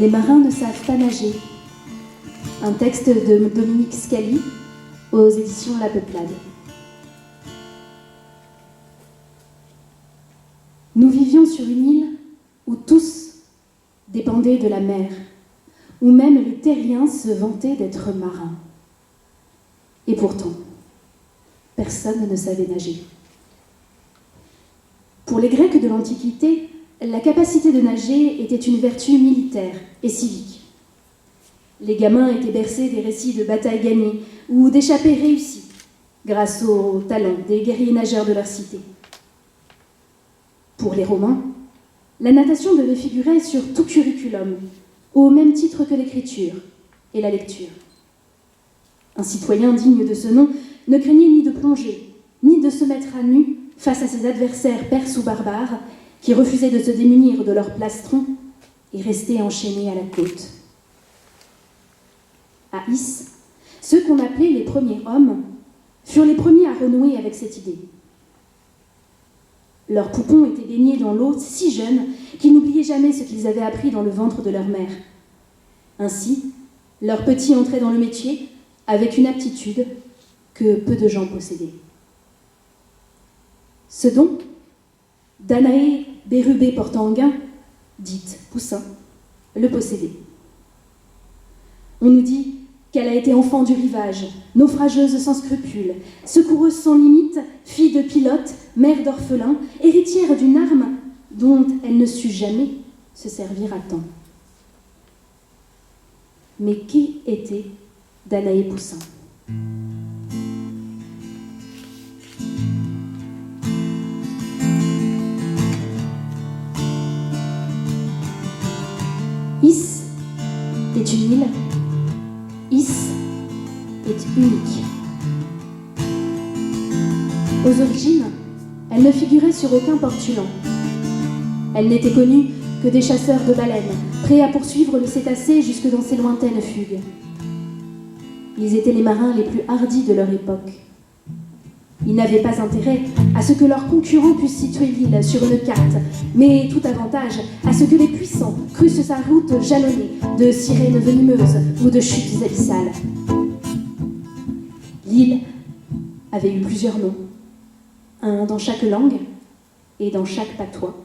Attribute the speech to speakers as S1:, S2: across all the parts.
S1: Les marins ne savent pas nager. Un texte de Dominique Scali aux éditions La Peuplade. Nous vivions sur une île où tous dépendaient de la mer, où même les terriens se vantaient d'être marins. Et pourtant, personne ne savait nager. Pour les Grecs de l'Antiquité, la capacité de nager était une vertu militaire et civique. Les gamins étaient bercés des récits de batailles gagnées ou d'échappées réussies, grâce au talent des guerriers nageurs de leur cité. Pour les Romains, la natation devait figurer sur tout curriculum, au même titre que l'écriture et la lecture. Un citoyen digne de ce nom ne craignait ni de plonger, ni de se mettre à nu face à ses adversaires perses ou barbares qui refusaient de se démunir de leurs plastrons et restaient enchaînés à la côte. À Is, ceux qu'on appelait les premiers hommes furent les premiers à renouer avec cette idée. Leurs poupons étaient baignés dans l'eau si jeunes qu'ils n'oubliaient jamais ce qu'ils avaient appris dans le ventre de leur mère. Ainsi, leurs petits entraient dans le métier avec une aptitude que peu de gens possédaient. Ce don, Danaé Bérubé Portanguin, dite Poussin, le possédait. On nous dit qu'elle a été enfant du rivage, naufrageuse sans scrupules, secoureuse sans limite, fille de pilote, mère d'orphelin, héritière d'une arme dont elle ne sut jamais se servir à temps. Mais qui était Danaé Poussin ? Is est une île. Is est unique. Aux origines, elle ne figurait sur aucun portulan. Elle n'était connue que des chasseurs de baleines, prêts à poursuivre le cétacé jusque dans ses lointaines fugues. Ils étaient les marins les plus hardis de leur époque. Ils n'avaient pas intérêt à ce que leurs concurrents puissent situer l'île sur une carte, mais tout avantage à ce que les puissants crussent sa route jalonnée de sirènes venimeuses ou de chutes abyssales. L'île avait eu plusieurs noms, un dans chaque langue et dans chaque patois.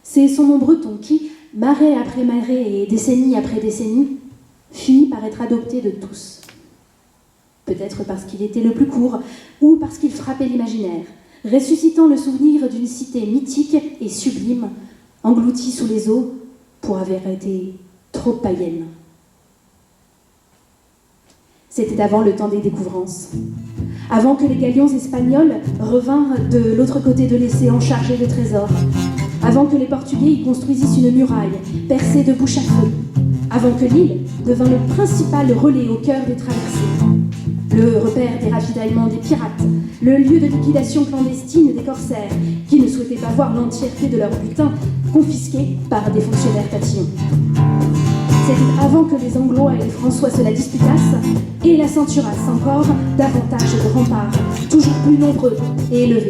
S1: C'est son nom breton qui, marée après marée et décennie après décennie, finit par être adopté de tous. Peut-être parce qu'il était le plus court, ou parce qu'il frappait l'imaginaire, ressuscitant le souvenir d'une cité mythique et sublime, engloutie sous les eaux pour avoir été trop païenne. C'était avant le temps des découvrances, avant que les galions espagnols revinrent de l'autre côté de l'océan chargés de trésors, avant que les Portugais y construisissent une muraille percée de bouches à feu, avant que l'île devint le principal relais au cœur des traversées, le repère des ravitaillements des pirates, le lieu de liquidation clandestine des corsaires qui ne souhaitaient pas voir l'entièreté de leur butin confisqué par des fonctionnaires tatillons. C'était avant que les Anglois et les François se la disputassent et la ceinturassent encore davantage de remparts, toujours plus nombreux et élevés,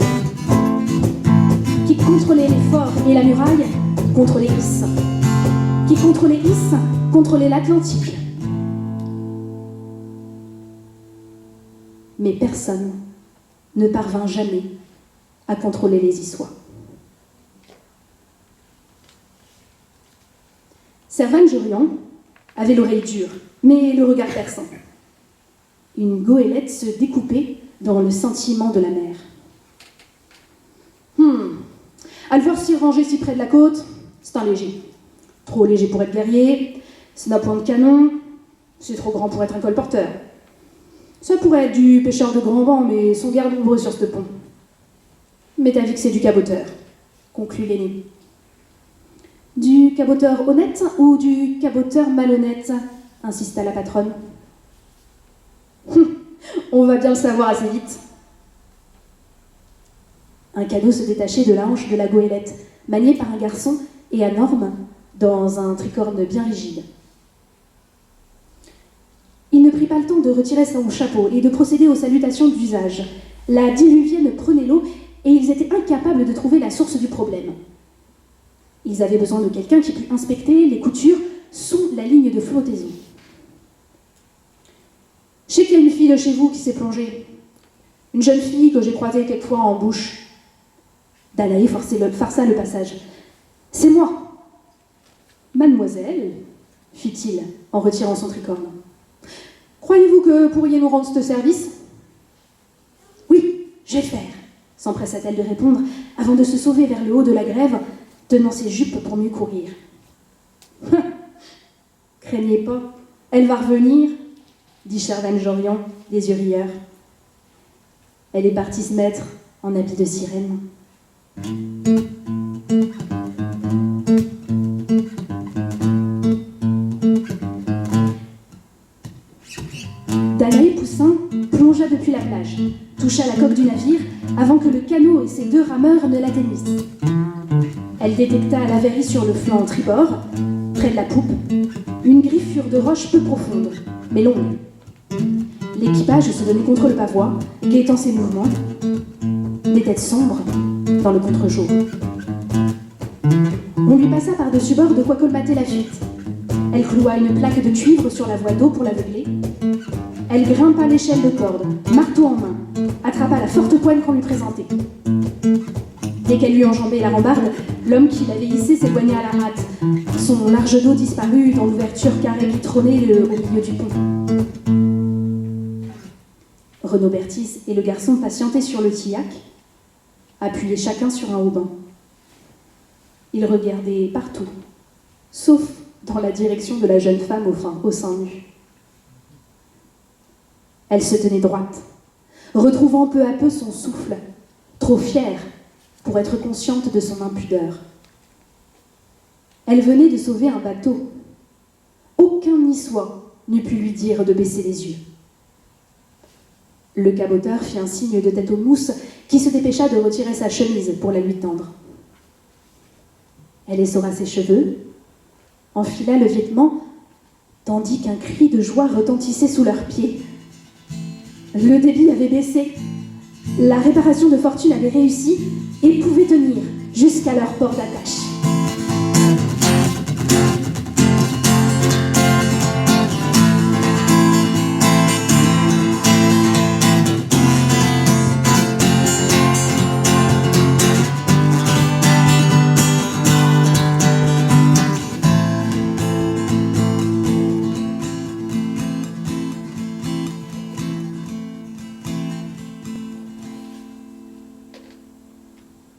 S1: qui contrôlaient les forts et la muraille contre les Is, qui contrôlait Is contrôlait l'Atlantique. Mais personne ne parvint jamais à contrôler les Issois. Servan-Jurian avait l'oreille dure, mais le regard perçant. Une goélette se découpait dans le sentiment de la mer. À le voir s'y ranger si près de la côte, c'est un léger. Trop léger pour être guerrier, c'est d'un point de canon, c'est trop grand pour être un colporteur. Ça pourrait être du pêcheur de grand vent, mais sont guère nombreux sur ce pont. Mais t'as vu que c'est du caboteur, conclut l'aîné. Du caboteur honnête ou du caboteur malhonnête, insista la patronne. On va bien le savoir assez vite. Un canot se détachait de la hanche de la goélette, manié par un garçon et à Norme, dans un tricorne bien rigide. Il ne prit pas le temps de retirer son chapeau et de procéder aux salutations d'usage. La diluvienne prenait l'eau et ils étaient incapables de trouver la source du problème. Ils avaient besoin de quelqu'un qui pût inspecter les coutures sous la ligne de flottaison. Je sais qu'il y a une fille de chez vous qui s'est plongée. Une jeune fille que j'ai croisée quelquefois en bouche. Danaé farça le passage. « C'est moi !»« Mademoiselle » fit-il en retirant son tricorne. « Croyez-vous que pourriez nous rendre ce service ?»« Oui, je vais le faire !» s'empressa-t-elle de répondre avant de se sauver vers le haut de la grève, tenant ses jupes pour mieux courir. « Craignez pas, elle va revenir !» dit Charvan-Jorian, des yeux rieurs. Elle est partie se mettre en habit de sirène. Danaé Poussin plongea depuis la plage, toucha la coque du navire avant que le canot et ses 2 rameurs ne l'atteignissent. Elle détecta à la verrie sur le flanc tribord, près de la poupe, une griffure de roche peu profonde, mais longue. L'équipage se donnait contre le pavois, guettant ses mouvements, des têtes sombres dans le contre-jour. On lui passa par-dessus bord de quoi colmater la fuite. Elle cloua une plaque de cuivre sur la voie d'eau pour l'aveugler. Elle grimpa l'échelle de corde, marteau en main, attrapa la forte poigne qu'on lui présentait. Dès qu'elle eut enjambé la rambarde, l'homme qui l'avait hissée s'éloigna à la hâte. Son large dos disparut dans l'ouverture carrée qui trônait au milieu du pont. Renaud Bertis et le garçon patientaient sur le tillac, appuyés chacun sur un haubin. Ils regardaient partout, sauf dans la direction de la jeune femme au sein nu. Elle se tenait droite, retrouvant peu à peu son souffle, trop fière pour être consciente de son impudeur. Elle venait de sauver un bateau. Aucun niçois n'eût pu lui dire de baisser les yeux. Le caboteur fit un signe de tête aux mousses qui se dépêcha de retirer sa chemise pour la lui tendre. Elle essorra ses cheveux, enfila le vêtement, tandis qu'un cri de joie retentissait sous leurs pieds. Le débit avait baissé, la réparation de fortune avait réussi et pouvait tenir jusqu'à leur port d'attache.